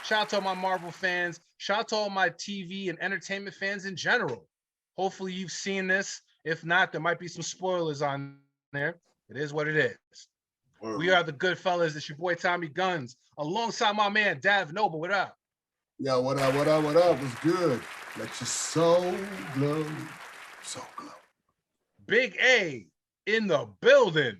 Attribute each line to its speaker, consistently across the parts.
Speaker 1: Shout out to all my Marvel fans. Shout out to all my TV and entertainment fans in general. Hopefully you've seen this. If not, there might be some spoilers on there. It is what it is. We are the GoodFellaz. It's your boy Tommy Guns, alongside my man Dav Noble. What up?
Speaker 2: Yo, what up, what up, what up? What's good? Let your soul glow. Soul glow.
Speaker 1: Big A in the building.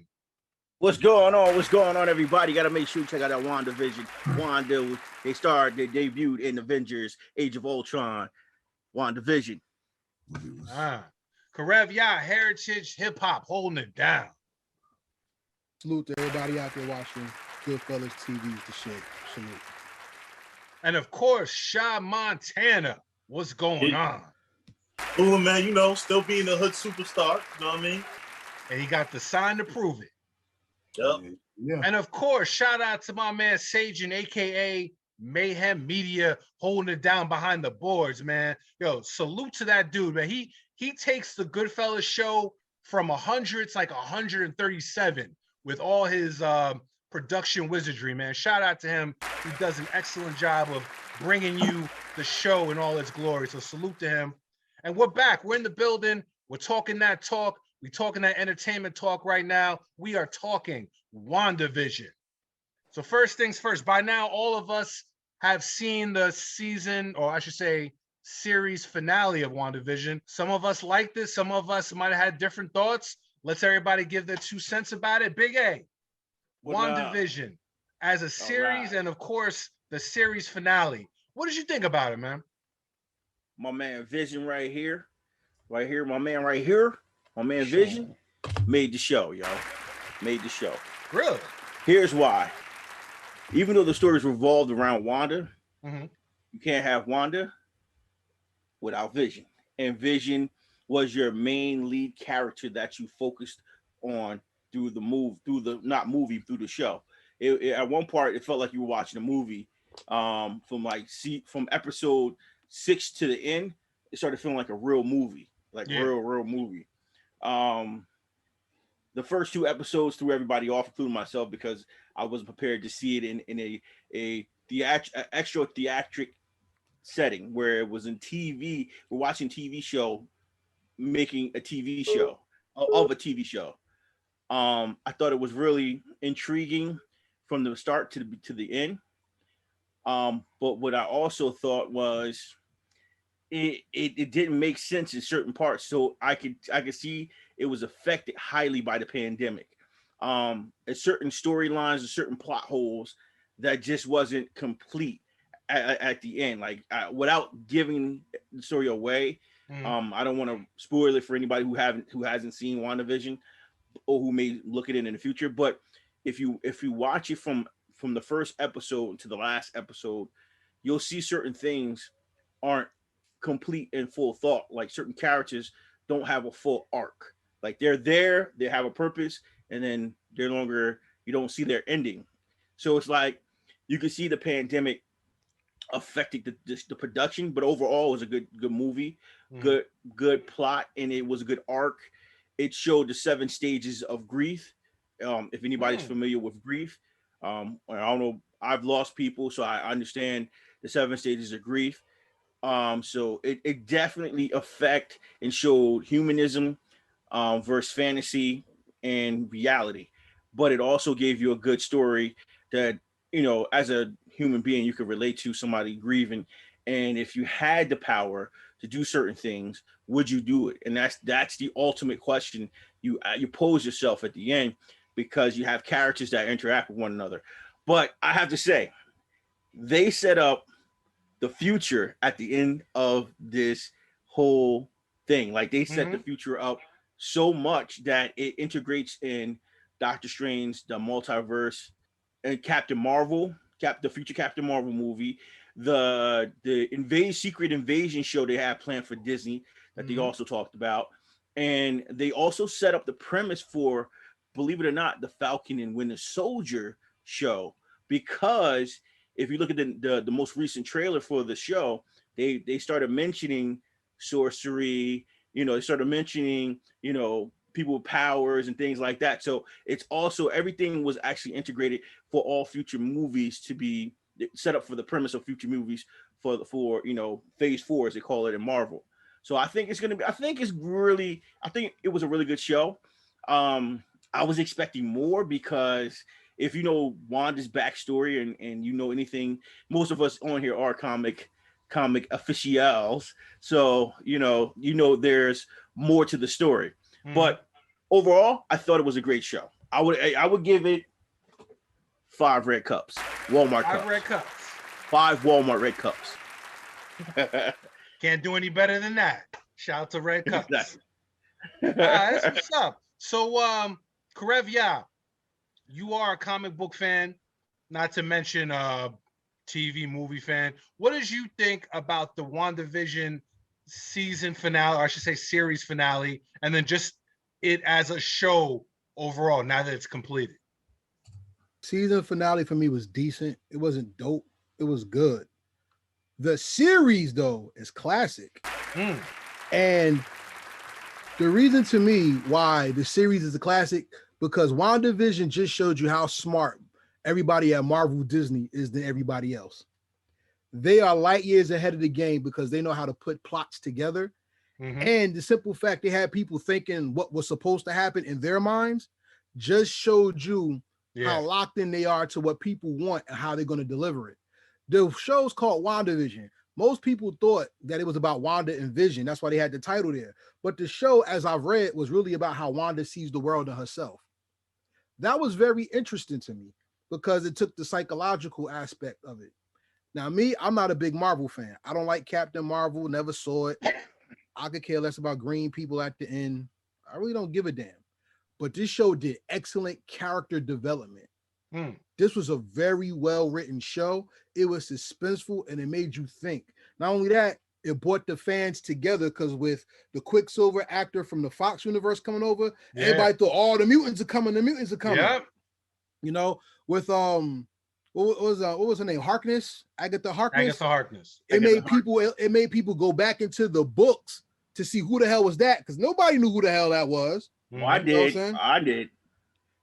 Speaker 3: What's going on? What's going on, everybody? Got to make sure you check out that WandaVision. Wanda, they debuted in Avengers Age of Ultron. WandaVision.
Speaker 1: Karev Yah, Heritage Hip Hop, holding it down.
Speaker 4: Salute to everybody out there watching GoodFellaz TV. The shit. Salute.
Speaker 1: And of course, Shy Montana. What's going on?
Speaker 5: Oh man, you know, still being a hood superstar. You know what I mean?
Speaker 1: And he got the sign to prove it.
Speaker 5: Yep.
Speaker 2: Yeah.
Speaker 1: And of course, shout out to my man Sajin, aka Mayhem Media, holding it down behind the boards, man. Yo, salute to that dude, man. He takes the GoodFellaz show from 100, it's like 137 with all his production wizardry, man. Shout out to him. He does an excellent job of bringing you the show in all its glory. So salute to him. And we're back. We're in the building. We're talking that talk. We're talking that entertainment talk right now. We are talking WandaVision. So first things first, by now, all of us have seen the season, or I should say, series finale of WandaVision. Some of us like this. Some of us might have had different thoughts. Let's everybody give their 2 cents about it. Big A, WandaVision as a series, and of course, the series finale. What did you think about it, man?
Speaker 3: My man Vision right here. My man right here. My man Vision made the show, yo. Made the show.
Speaker 1: Really?
Speaker 3: Here's why. Even though the stories revolved around Wanda, you can't have Wanda without Vision. And Vision was your main lead character that you focused on through the show. At one part, it felt like you were watching a movie. From episode 6 to the end, it started feeling like a real movie, real movie. The first 2 episodes threw everybody off, including myself, because I wasn't prepared to see it in a extra theatric setting where it was in TV. We're watching TV show, making a TV show of a TV show. I thought it was really intriguing from the start to the end. But what I also thought was it didn't make sense in certain parts. So I could see it was affected highly by the pandemic. At certain storylines and certain plot holes that just wasn't complete at the end. Without giving the story away, I don't want to spoil it for anybody who hasn't seen WandaVision or who may look at it in the future. But if you watch it from the first episode to the last episode, you'll see certain things aren't complete and full thought. Like certain characters don't have a full arc. Like they're there, they have a purpose, and then they're longer, you don't see their ending. So it's like you can see the pandemic affecting the production, but overall it was a good movie, good plot, and it was a good arc. It showed the 7 stages of grief. If anybody's familiar with grief, I don't know, I've lost people, so I understand the 7 stages of grief. So it definitely affect and showed humanism versus fantasy and reality. But it also gave you a good story that, you know, as a human being, you could relate to somebody grieving. And if you had the power to do certain things, would you do it? And that's the ultimate question you pose yourself at the end, because you have characters that interact with one another. But I have to say, they set up the future at the end of this whole thing. Like they set the future up so much that it integrates in Doctor Strange, the multiverse, and Captain Marvel, the future Captain Marvel movie, the Secret Invasion show they have planned for Disney that they also talked about. And they also set up the premise for, believe it or not, the Falcon and Winter Soldier show, because if you look at the most recent trailer for the show, they started mentioning sorcery, they started mentioning, people with powers and things like that. So it's also, everything was actually integrated for all future movies to be set up for the premise of future movies for phase 4, as they call it in Marvel. So I think it was a really good show. I was expecting more because if you know Wanda's backstory and you know anything, most of us on here are comic officials. So there's more to the story.
Speaker 1: Mhm.
Speaker 3: But overall, I thought it was a great show. I would give it 5 red cups. Walmart cups.
Speaker 1: 5 red cups.
Speaker 3: 5 Walmart red cups.
Speaker 1: Can't do any better than that. Shout out to Red Cups.
Speaker 3: Exactly.
Speaker 1: All right, that's what's up. So, Karev, yeah, you are a comic book fan, not to mention TV movie fan. What did you think about the WandaVision season finale, or I should say series finale, and then just it as a show overall, now that it's completed?
Speaker 4: Season finale for me was decent. It wasn't dope. It was good. The series, though, is classic. And the reason to me why the series is a classic, because WandaVision just showed you how smart everybody at Marvel Disney is than everybody else. They are light years ahead of the game because they know how to put plots together. And the simple fact they had people thinking what was supposed to happen in their minds just showed you how locked in they are to what people want and how they're going to deliver it. The show's called WandaVision. Most people thought that it was about Wanda and Vision. That's why they had the title there. But the show, as I've read, was really about how Wanda sees the world and herself. That was very interesting to me because it took the psychological aspect of it. Now, me, I'm not a big Marvel fan. I don't like Captain Marvel, never saw it. I could care less about green people at the end. I really don't give a damn. But this show did excellent character development. This was a very well-written show. It was suspenseful and it made you think. Not only that, it brought the fans together because with the Quicksilver actor from the Fox universe coming over, everybody thought, the mutants are coming, Yep. You know, with what was her name? Harkness? Agatha Harkness. It made people go back into the books to see who the hell was that, because nobody knew who the hell that was.
Speaker 3: Well, I did.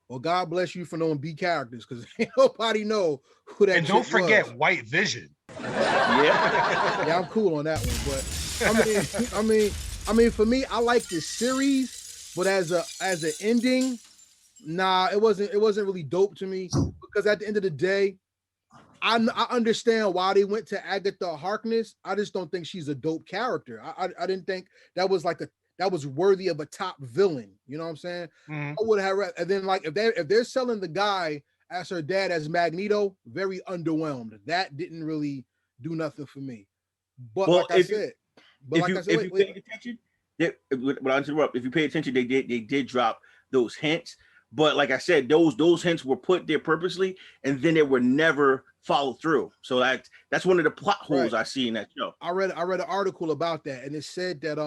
Speaker 4: Well, God bless you for knowing B characters, because nobody know who that.
Speaker 1: And don't forget
Speaker 4: was.
Speaker 1: White Vision.
Speaker 4: Yeah, I'm cool on that one. But I mean, for me, I like this series, but as an ending, nah, it wasn't really dope to me, because at the end of the day, I understand why they went to Agatha Harkness. I just don't think she's a dope character. I didn't think that was worthy of a top villain. You know what I'm saying? I would have, and then like if they're selling the guy as her dad as Magneto, very underwhelmed. That didn't really do nothing for me. But
Speaker 3: well,
Speaker 4: if you
Speaker 3: paid attention, if you pay attention, they did drop those hints. But like I said, those hints were put there purposely, and then they were never followed through. So that's one of the plot holes I see in that show.
Speaker 4: I read an article about that, and it said that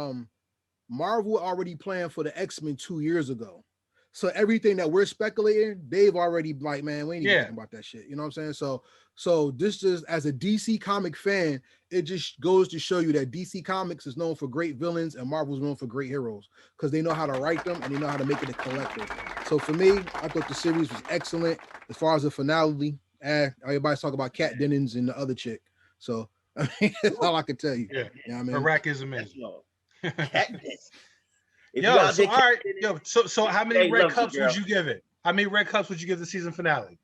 Speaker 4: Marvel already planned for the X-Men 2 years ago. So everything that we're speculating, they've already like, man, we ain't even talking about that shit. You know what I'm saying? So this just, as a DC comic fan, it just goes to show you that DC Comics is known for great villains and Marvel's known for great heroes, because they know how to write them and they know how to make it a collective. So for me, I thought the series was excellent. As far as the finale, everybody's talking about Kat Dennings and the other chick. So I mean, that's all I can tell you.
Speaker 1: Yeah,
Speaker 4: you know what I mean?
Speaker 1: Iraq is amazing. So how many red cups would you give it? How many red cups would you give the season finale?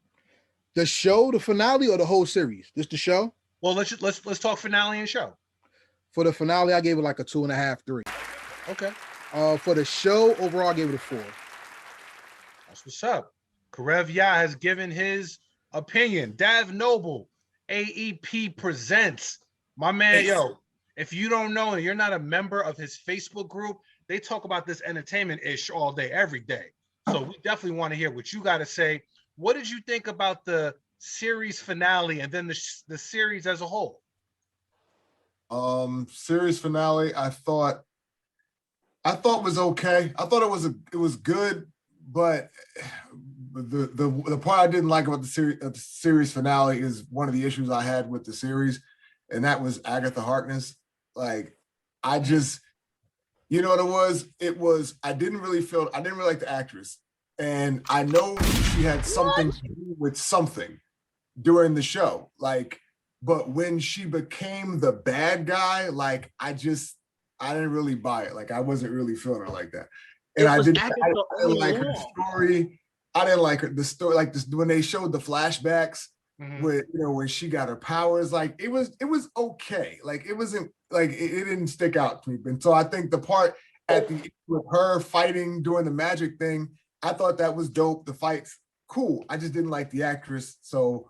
Speaker 4: The show, the finale, or the whole series? Just the show?
Speaker 1: Well, let's talk finale and show.
Speaker 4: For the finale, I gave it like a 2.5, 3.
Speaker 1: Okay.
Speaker 4: For the show, overall, I gave it a 4.
Speaker 1: That's what's up. Karev Yah has given his opinion. Dav Noble, AEP presents. My man, if you don't know and you're not a member of his Facebook group, they talk about this entertainment-ish all day, every day. So we definitely want to hear what you got to say. What did you think about the series finale and then the series as a whole?
Speaker 2: Series finale, I thought was okay. I thought it was good, but the part I didn't like about the series finale is one of the issues I had with the series, and that was Agatha Harkness. Like, I just, you know what it was? It was, I didn't really like the actress. And I know she had something to do with something. during the show. Like, but when she became the bad guy, like I didn't really buy it. Like I wasn't really feeling her like that. And I didn't like her story. I didn't like the story, like this when they showed the flashbacks with when she got her powers. Like it was okay. Like it wasn't like it didn't stick out to me. And so I think the part at the with her fighting during the magic thing, I thought that was dope. The fights, cool. I just didn't like the actress. So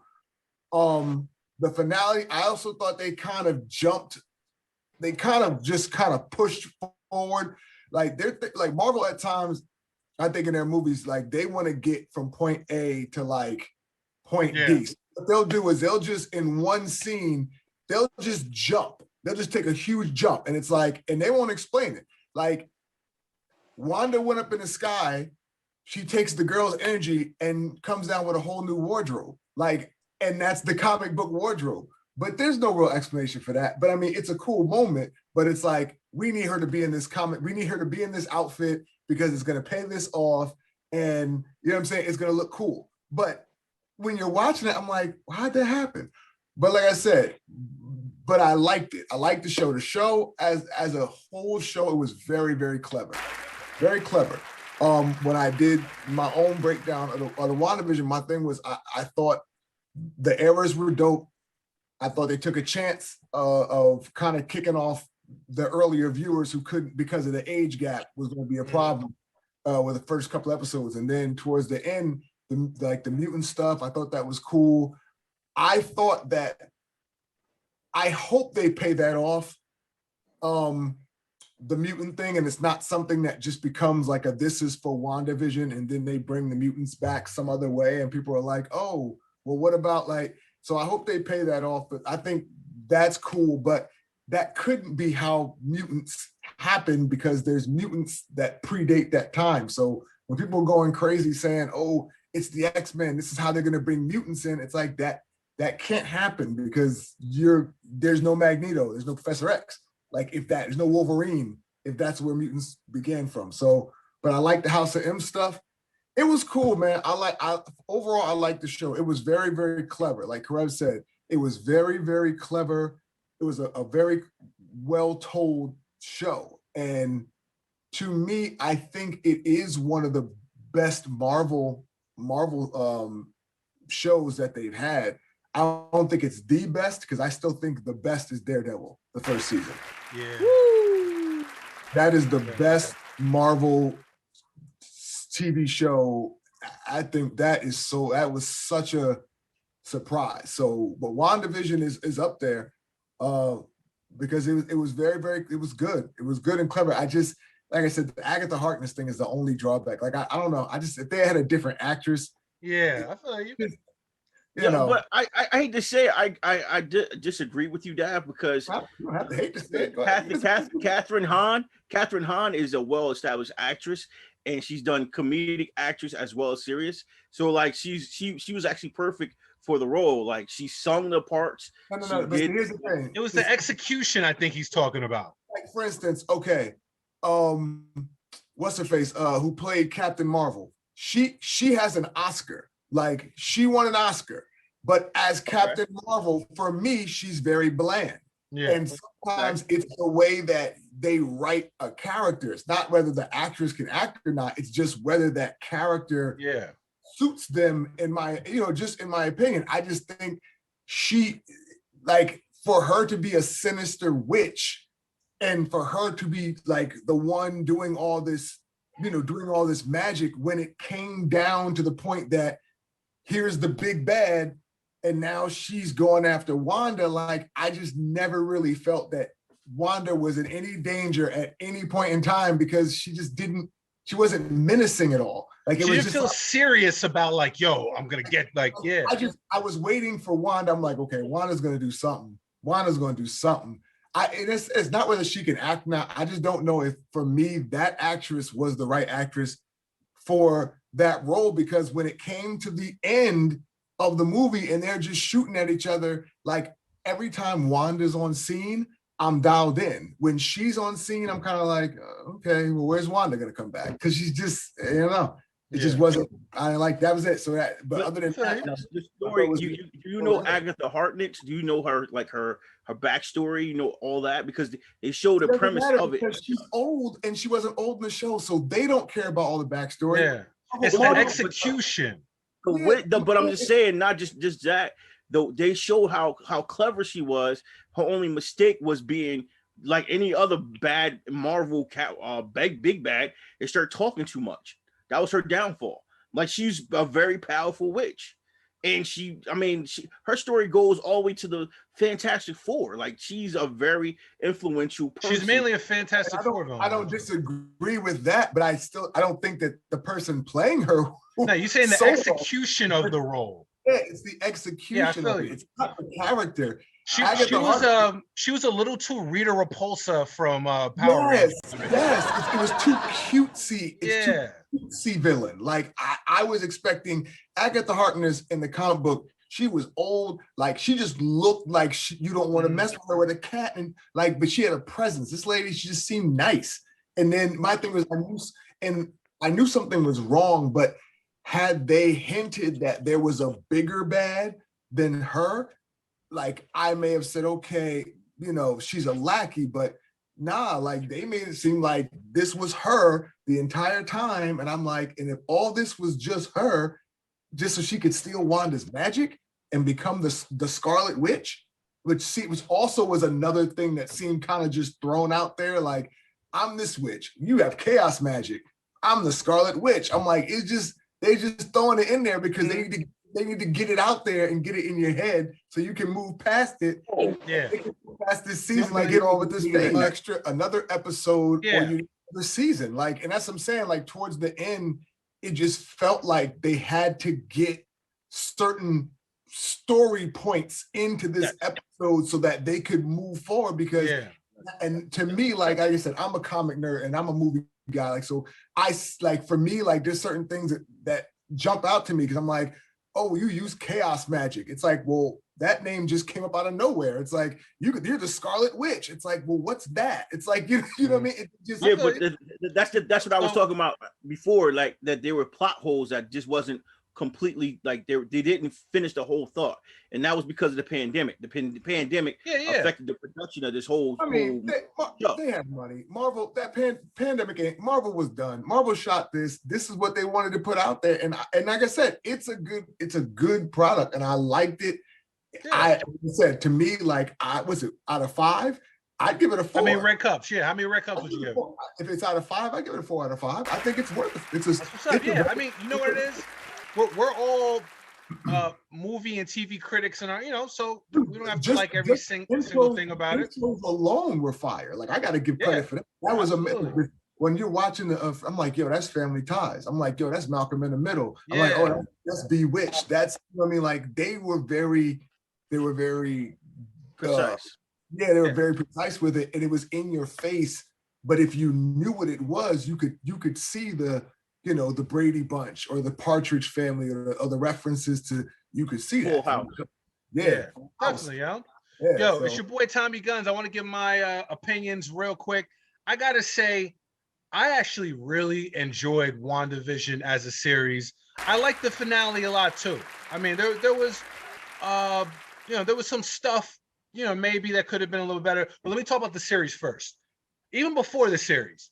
Speaker 2: the finale, I also thought they kind of jumped, they kind of pushed forward. Like they're like Marvel at times, I think in their movies, like they want to get from point A to like point B. So what they'll do is they'll just in one scene, they'll just jump. They'll just take a huge jump. And it's like, and they won't explain it. Like Wanda went up in the sky, she takes the girl's energy and comes down with a whole new wardrobe. Like, and that's the comic book wardrobe. But there's no real explanation for that. But I mean, it's a cool moment, but it's like, we need her to be in this comic. We need her to be in this outfit because it's going to pay this off. And you know what I'm saying? It's going to look cool. But when you're watching it, I'm like, how'd that happen? But like I said, but I liked it. I liked the show. The show as a whole show, it was very, very clever. Very clever. When I did my own breakdown of the WandaVision, my thing was I thought the errors were dope. I thought they took a chance of kind of kicking off the earlier viewers who couldn't, because of the age gap, was going to be a problem with the first couple episodes. And then towards the end, the mutant stuff, I thought that was cool. I thought that, I hope they pay that off, the mutant thing, and it's not something that just becomes like a this is for WandaVision and then they bring the mutants back some other way and people are like, oh, well, what about like, so I hope they pay that off, but I think that's cool, but that couldn't be how mutants happen because there's mutants that predate that time. So when people are going crazy saying, oh, it's the X-Men, this is how they're going to bring mutants in, it's like that can't happen because there's no Magneto, there's no Professor X. Like there's no Wolverine, if that's where mutants began from. So, but I like the House of M stuff. It was cool, man. Overall, I like the show. It was very, very clever. Like Karev said, it was very, very clever. It was a very well-told show. And to me, I think it is one of the best Marvel shows that they've had. I don't think it's the best because I still think the best is Daredevil, the first season.
Speaker 1: Yeah.
Speaker 2: Woo! That is the best Marvel TV show. I think that was such a surprise. So, but WandaVision is up there because it was very, very, it was good. It was good and clever. I just, like I said, the Agatha Harkness thing is the only drawback. Like, I don't know. If they had a different actress.
Speaker 1: Yeah, I feel like
Speaker 3: you know, but I hate to say I disagree with you, Dad, because
Speaker 2: you don't have to hate to say it.
Speaker 3: Catherine Hahn is a well-established actress, and she's done comedic actress as well as serious. So like she was actually perfect for the role. Like she sung the parts.
Speaker 2: No. But here's the thing.
Speaker 1: It was the execution I think he's talking about.
Speaker 2: Like for instance, okay, what's her face? Who played Captain Marvel? She has an Oscar. Like she won an Oscar, but as Captain Marvel, for me, she's very bland. Yeah. And sometimes it's the way that they write a character. It's not whether the actress can act or not. It's just whether that character suits them. In my opinion, I just think for her to be a sinister witch and for her to be like the one doing all this, doing all this magic, when it came down to the point that here's the big bad, and now she's going after Wanda. Like, I just never really felt that Wanda was in any danger at any point in time because she wasn't menacing at all. Like
Speaker 1: she didn't feel serious about like, yo, I'm gonna get like, yeah.
Speaker 2: I was waiting for Wanda. I'm like, okay, Wanda's gonna do something. And it's not whether she can act now. I just don't know if for me that actress was the right actress for that role, because when it came to the end of the movie and they're just shooting at each other, like every time Wanda's on scene, I'm dialed in. When she's on scene, I'm kind of like, okay, well, where's Wanda gonna come back? Because she's just, It just wasn't. I like that was it. So that, but other than
Speaker 1: Okay.
Speaker 2: that,
Speaker 3: The story, you know Agatha Harkness? Do you know her, like her backstory? You know all that because they show the premise of it.
Speaker 2: because she's old and she wasn't old in the show, so they don't care about all the backstory.
Speaker 1: Yeah, it's the execution.
Speaker 3: But I'm just saying, not just that. Though they showed how clever she was. Her only mistake was being like any other bad Marvel big bad. They start talking too much. That was her downfall. Like she's a very powerful witch, and her story goes all the way to the Fantastic Four. Like she's a very influential person.
Speaker 1: She's mainly a Fantastic Four villain.
Speaker 2: I don't disagree with that, but I don't think that the person playing her.
Speaker 1: No, you're saying the execution of the role.
Speaker 2: Yeah, it's the execution.
Speaker 1: Yeah, I feel
Speaker 2: of it. It's not the character.
Speaker 1: She was a little too Rita Repulsa from Power Rangers.
Speaker 2: Yes, it was too cutesy. It's
Speaker 1: too
Speaker 2: cutesy villain. Like I was expecting Agatha Harkness in the comic book. She was old, like she just looked like you don't want to mess with her with a cat, and like, but she had a presence. This lady, she just seemed nice. And then my thing was, I knew something was wrong, but had they hinted that there was a bigger bad than her, like I may have said, okay, she's a lackey, but nah, like they made it seem like this was her the entire time. And I'm like, and if all this was just her, just so she could steal Wanda's magic and become the Scarlet Witch, which also was another thing that seemed kind of just thrown out there. Like, I'm this witch, you have chaos magic, I'm the Scarlet Witch. I'm like, they just throwing it in there because they need to get it out there and get it in your head so you can move past it.
Speaker 1: Yeah.
Speaker 2: Past this season, like get on with this thing. Another episode or the season. Like, and that's what I'm saying. Like towards the end, it just felt like they had to get certain story points into this episode so that they could move forward. Because, and to me, like I said, I'm a comic nerd and I'm a movie guy. Like, so for me, like there's certain things that jump out to me because I'm like, oh, you use chaos magic. It's like, well, that name just came up out of nowhere. It's like you're the Scarlet Witch. It's like, well, what's that? It's like you know what I mean? It just,
Speaker 3: that's what I was talking about before. Like that there were plot holes that just wasn't completely like they didn't finish the whole thought, and that was because of the pandemic. The pandemic affected the production of this whole.
Speaker 2: I mean, they had money. Marvel, that pandemic, Marvel was done. Marvel shot this. This is what they wanted to put out there, and like I said, it's a good product, and I liked it. Yeah. I said to me, like, was it out of 5? I'd give it a 4.
Speaker 1: How many red cups? Yeah, how many red cups would you give?
Speaker 2: If it's out of 5, I give it a 4 out of 5. I think it's worth it.
Speaker 1: I mean, you know what it is? We're all movie and TV critics, and so we don't have to like every single thing about it.
Speaker 2: Alone were fire. Like I got to give credit for that. That was amazing. When you're watching I'm like, yo, that's Family Ties. I'm like, yo, that's Malcolm in the Middle. I'm like, oh, that's Bewitched. That's I mean, like they were very
Speaker 3: precise.
Speaker 2: They were very precise with it, and it was in your face. But if you knew what it was, you could see the Brady Bunch or the Partridge Family or the references to. You could see that.
Speaker 1: Yeah, definitely, yo. It's your boy Tommy Guns. I want to give my opinions real quick. I gotta say, I actually really enjoyed WandaVision as a series. I like the finale a lot too. I mean, there was there was some stuff, maybe that could have been a little better. But let me talk about the series first. Even before the series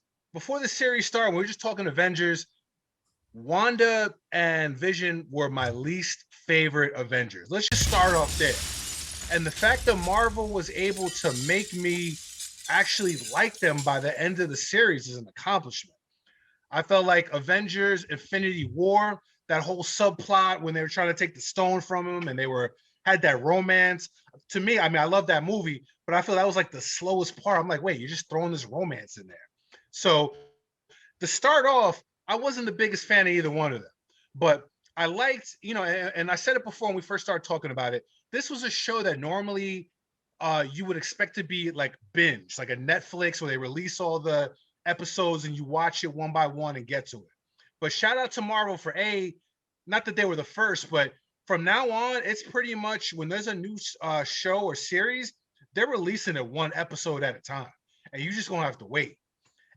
Speaker 1: started, we were just talking Avengers. Wanda and Vision were my least favorite Avengers. Let's just start off there. And the fact that Marvel was able to make me actually like them by the end of the series is an accomplishment. I felt like Avengers Infinity War, that whole subplot when they were trying to take the stone from him and they had that romance. To me, I mean, I love that movie, but I feel that was like the slowest part. I'm like, wait, you're just throwing this romance in there. So to start off, I wasn't the biggest fan of either one of them, but I liked, and I said it before when we first started talking about it. This was a show that normally you would expect to be like binge, like a Netflix where they release all the episodes and you watch it one by one and get to it. But shout out to Marvel for not that they were the first, but from now on, it's pretty much when there's a new show or series, they're releasing it one episode at a time, and you're just gonna have to wait.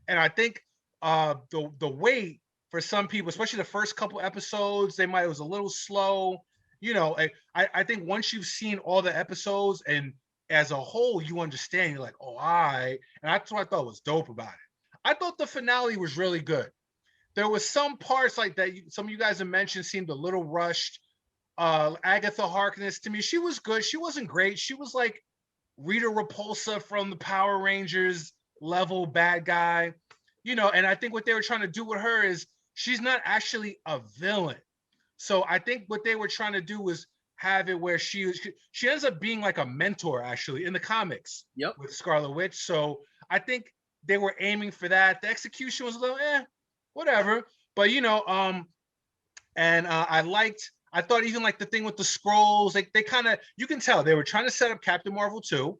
Speaker 1: And I think the wait for some people, especially the first couple episodes, it was a little slow. You know, I think once you've seen all the episodes and as a whole, you understand. You're like, oh, all right. And that's what I thought was dope about it. I thought the finale was really good. There was some parts like that some of you guys have mentioned seemed a little rushed. Agatha Harkness, to me, she was good. She wasn't great. She was like Rita Repulsa from the Power Rangers level bad guy, you know. And I think what they were trying to do with her is she's not actually a villain. So I think what they were trying to do was have it where she ends up being like a mentor actually in the comics.
Speaker 6: Yep.
Speaker 1: With Scarlet Witch. So I think they were aiming for that. The execution was a little whatever. But you know, I thought even like the thing with the scrolls, they kind of, you can tell they were trying to set up Captain Marvel 2,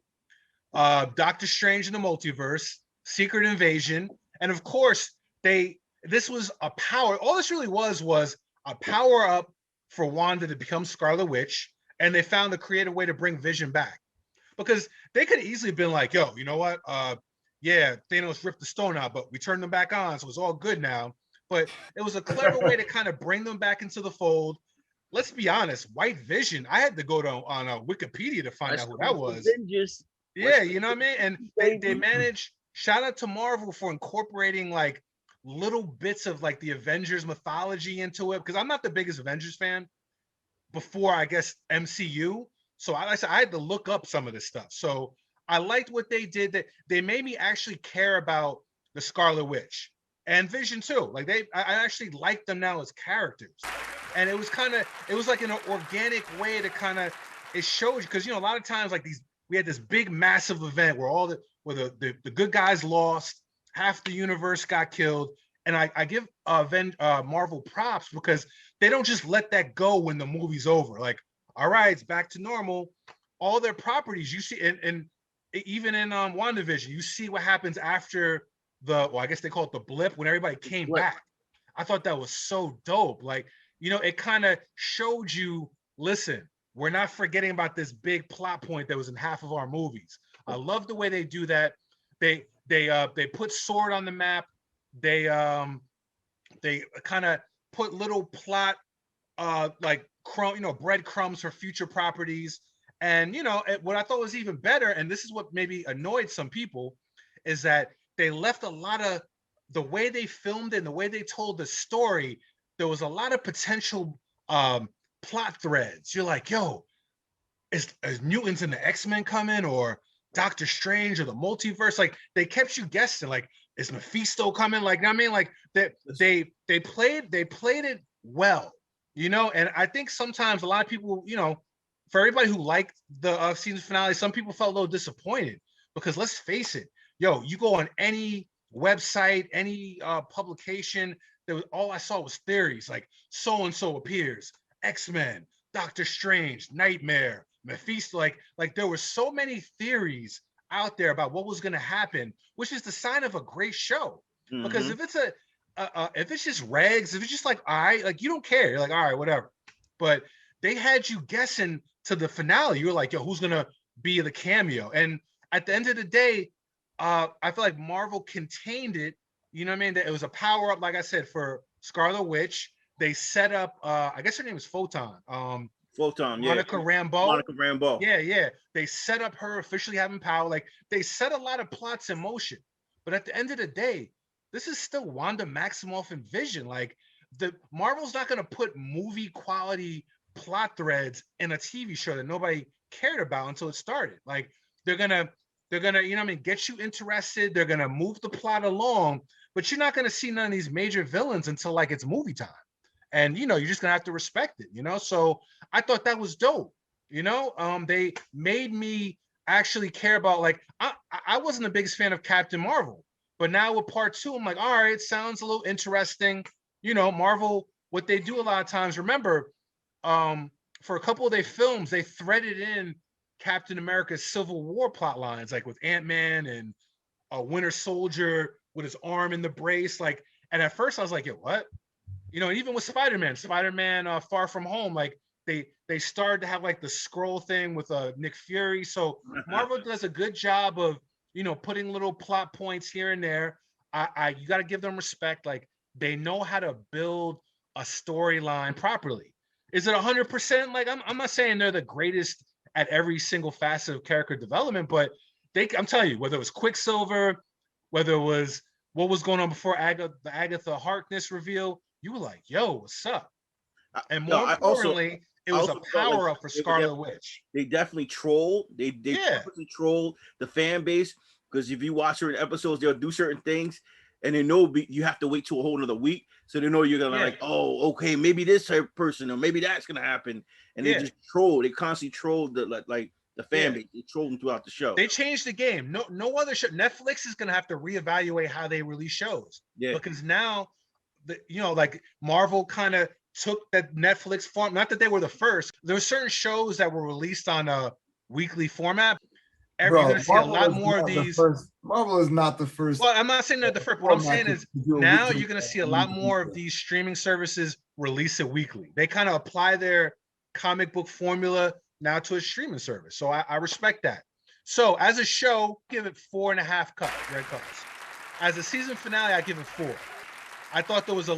Speaker 1: Doctor Strange in the Multiverse, Secret Invasion, and of course this was a power. All this really was a power up for Wanda to become Scarlet Witch, and they found a creative way to bring Vision back. Because they could have easily been like, yo, you know what? Yeah, Thanos ripped the stone out, but we turned them back on, so it's all good now. But it was a clever way to kind of bring them back into the fold. Let's be honest, White Vision, I had to go on Wikipedia to find out who that was. Yeah, you know what I mean? And they managed, shout out to Marvel for incorporating like little bits of like the Avengers mythology into it, because I'm not the biggest Avengers fan before, I guess, MCU. So I had to look up some of this stuff. So I liked what they did. That they made me actually care about the Scarlet Witch and Vision too. Like I actually like them now as characters. And it was like in an organic way to kind of, it shows you, because you know a lot of times like we had this big massive event where the good guys lost, half the universe got killed, and I give Marvel props because they don't just let that go when the movie's over. Like, all right, it's back to normal. All their properties you see, and even in WandaVision, you see what happens after I guess they call it the blip, when everybody came back. I thought that was so dope. Like, you know, it kind of showed you, listen, we're not forgetting about this big plot point that was in half of our movies. I love the way they do that. They put S.W.O.R.D. on the map. They kind of put little plot like breadcrumbs for future properties. And you know what I thought was even better, and this is what maybe annoyed some people, is that they left a lot of the way they filmed it and the way they told the story. There was a lot of potential plot threads. You're like, yo, is mutants in the X-Men coming, or Doctor Strange, or the multiverse? Like they kept you guessing. Like, is Mephisto coming? Like, I mean, like they played it well, you know. And I think sometimes a lot of people, you know, for everybody who liked the season finale, some people felt a little disappointed because let's face it, yo, you go on any website, any publication, all I saw was theories like so and so appears, X-Men, Doctor Strange, Nightmare, Mephisto. Like there were so many theories out there about what was going to happen, which is the sign of a great show. Mm-hmm. Because if it's just regs, if it's just like, all right, like you don't care, you're like, all right, whatever. But they had you guessing to the finale. You were like, yo, who's gonna be the cameo? And at the end of the day, I feel like Marvel contained it. You know what I mean? That it was a power up, like I said, for Scarlet Witch. They set up, I guess her name is Photon.
Speaker 3: Photon, yeah.
Speaker 1: Monica Rambeau.
Speaker 3: Yeah.
Speaker 1: Yeah. They set up her officially having power. Like they set a lot of plots in motion. But at the end of the day, this is still Wanda Maximoff and Vision. Like the Marvel's not gonna put movie quality plot threads in a TV show that nobody cared about until it started. Like they're gonna, you know what I mean, get you interested. They're gonna move the plot along, but you're not gonna see none of these major villains until like it's movie time. And you know, you're just gonna have to respect it, you know. So I thought that was dope. You know, they made me actually care about, like, I wasn't the biggest fan of Captain Marvel, but now with part 2, I'm like, all right, it sounds a little interesting. You know, Marvel, what they do a lot of times, remember, for a couple of their films, they threaded in Captain America's Civil War plot lines, like with Ant-Man and Winter Soldier with his arm in the brace. Like, and at first I was like, yo, what? You know, even with Spider-Man Far From Home, like they started to have like the scroll thing with Nick Fury. So Marvel does a good job of, you know, putting little plot points here and there. You got to give them respect. Like they know how to build a storyline properly. Is it 100%? Like, I'm not saying they're the greatest at every single facet of character development, but I'm telling you, whether it was Quicksilver, whether it was what was going on before the Agatha Harkness reveal, you were like, yo, what's up? And more importantly, it was a power up for Scarlet Witch.
Speaker 3: They definitely trolled. They purposely trolled the fan base, because if you watch certain episodes, they'll do certain things, and they know you have to wait till a whole another week, so they know you're gonna like, oh, okay, maybe this person or maybe that's gonna happen, and they just troll. They constantly trolled the fan base. They trolled them throughout the show.
Speaker 1: They changed the game. No other show. Netflix is gonna have to reevaluate how they release shows. Yeah, because now, like Marvel kind of took that Netflix form. Not that they were the first. There were certain shows that were released on a weekly format. You're gonna see a lot more of these.
Speaker 2: Marvel is not the first.
Speaker 1: Well, I'm not saying they're the first. What I'm saying is now you're gonna see a lot more of these streaming services release it weekly. They kind of apply their comic book formula now to a streaming service. So I respect that. So as a show, give it 4.5 red cups. As a season finale, I give it 4. I thought there was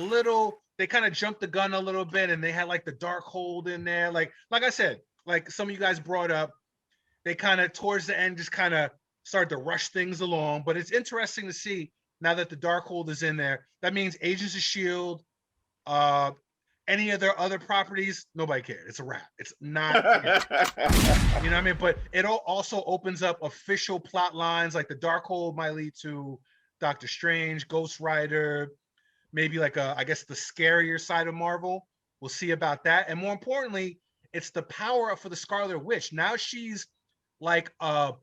Speaker 1: they kind of jumped the gun a little bit, and they had like the Darkhold in there. Like I said, like some of you guys brought up, they kind of towards the end just kind of started to rush things along. But it's interesting to see now that the Darkhold is in there. That means Agents of S.H.I.E.L.D., any of their other properties, nobody cared. It's a wrap. It's not. You know what I mean? But it also opens up official plot lines, like the Darkhold might lead to Doctor Strange, Ghost Rider, maybe like I guess the scarier side of Marvel. We'll see about that. And more importantly, it's the power up for the Scarlet Witch. Now she's like a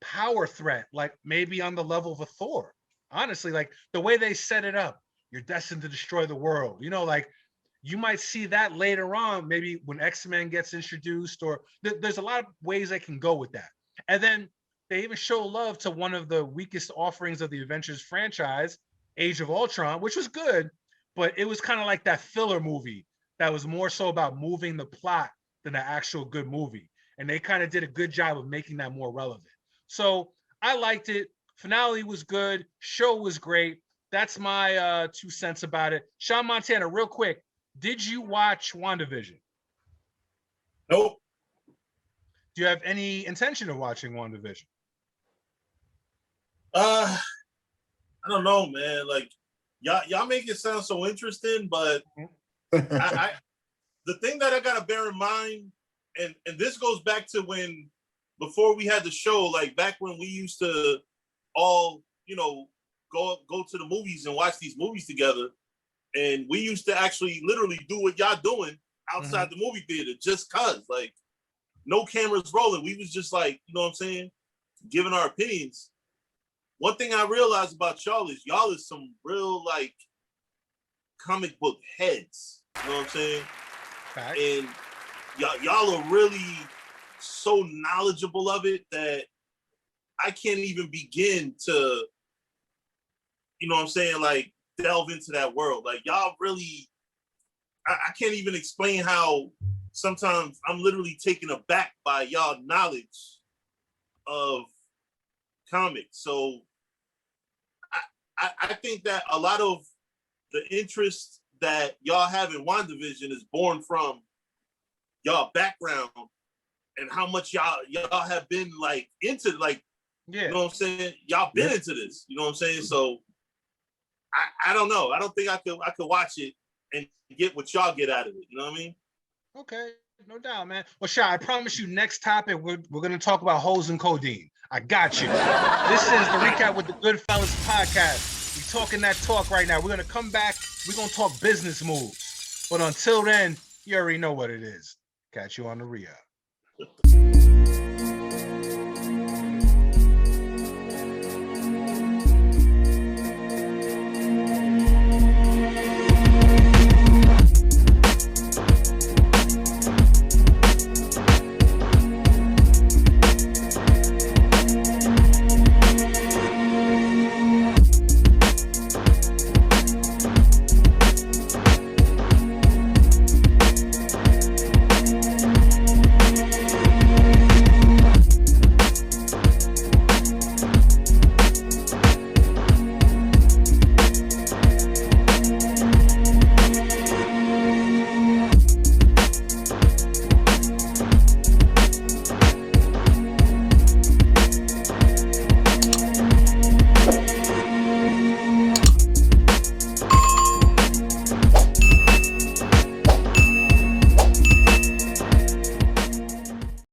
Speaker 1: power threat, like maybe on the level of a Thor. Honestly, like the way they set it up, you're destined to destroy the world. Like you might see that later on, maybe when X-Men gets introduced, or there's a lot of ways they can go with that. And then they even show love to one of the weakest offerings of the Avengers franchise, Age of Ultron, which was good, but it was kind of like that filler movie that was more so about moving the plot than the actual good movie. And they kind of did a good job of making that more relevant. So I liked it. Finale was good. Show was great. That's my 2 cents about it. Sean Montana, real quick, did you watch WandaVision?
Speaker 5: Nope.
Speaker 1: Do you have any intention of watching WandaVision?
Speaker 5: I don't know, man. Like y'all make it sound so interesting, but I the thing that I gotta bear in mind, and this goes back to when before we had the show, like back when we used to all go to the movies and watch these movies together, and we used to actually literally do what y'all doing outside the movie theater, just cause like no cameras rolling. We was just like, you know what I'm saying, giving our opinions. One thing I realized about y'all is some real like comic book heads. You know what I'm saying? Okay. And y'all are really so knowledgeable of it that I can't even begin to, you know what I'm saying, like delve into that world. Like y'all really, I can't even explain how sometimes I'm literally taken aback by y'all knowledge of comics. So I think that a lot of the interest that y'all have in WandaVision is born from y'all background and how much y'all have been like into, like, you know what I'm saying? Y'all been into this, you know what I'm saying? So I don't know. I don't think I could watch it and get what y'all get out of it. You know what I mean?
Speaker 1: Okay, no doubt, man. Well, Sha, I promise you next topic, we're going to talk about hoes and codeine. I got you. This is the Recap with the GoodFellaz podcast. We're talking that talk right now. We're going to come back. We're going to talk business moves. But until then, you already know what it is. Catch you on the re-up.